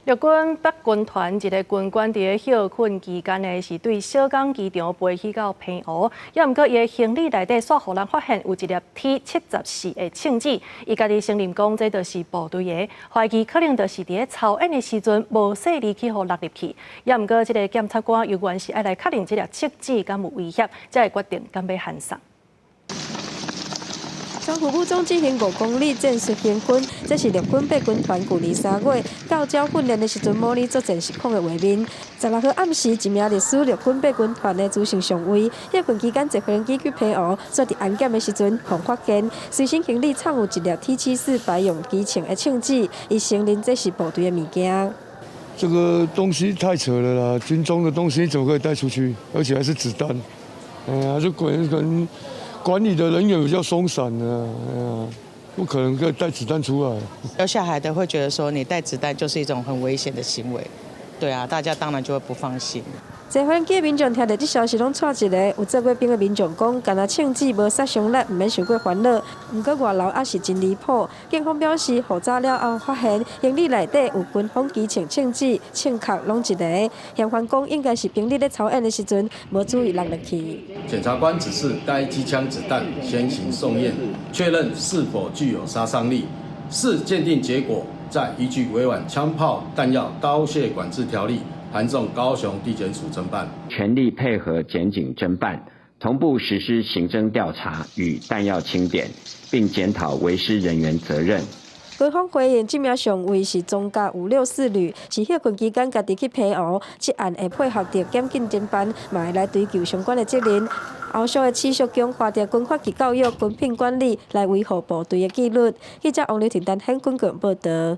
陆军北军团一个军官伫休困期间呢，是对小港机场飞去到平湖，也毋过伊的行李内底煞互人发现有一粒 T74的枪支，伊家己承认讲这就是部队的，怀疑可能就是伫操演的时阵无细离去互落入去，也毋过这个检察官有关是爱来确认这粒枪支敢有威胁，才会决定敢要函送。 从服务中进行5公里战术行军，这是陆军八军团去年3月教招训练的时阵模拟作战实况的画面。16号暗时，一名历史陆军八军团的资深上尉，休困期间坐飞机去平湖，做伫安检的时阵，互发现随身行李藏有一粒 T74白用机枪的枪支，伊承认这是部队的物件。 这个东西太扯了啦！军中的东西怎么可以带出去？而且还是子弹。哎呀，这可能管理的人员比较松散的，哎呀，不可能可以带子弹出来。要下海的会觉得说你带子弹就是一种很危险的行为，对啊，大家当然就会不放心。 坐飞机的民众听到这消息，拢错一个。有做过兵的民众讲，干那枪支无杀伤力，唔免伤过烦恼。不过外楼也是真离谱。警方表示，复查了后发现行李内底有军方机枪枪支，枪壳拢一个。嫌犯讲应该是兵力咧操演的时阵，无注意落入去。检察官指示该机枪子弹先行送验，确认是否具有杀伤力。视鉴定结果，再依据《委婉枪炮弹药刀械管制条例》。 函送高雄地检署侦办，全力配合检警侦办，同步实施行政调查与弹药清点，并检讨为师人员责任。军方回应，这名上尉是中甲564旅，是休困期间家己去平湖，这案会配合着检警侦办，嘛会来追究相关的责任。后续会持续强化着军法及教育、军品管理，来维护部队的纪律。记者王刘婷丹向军广报道。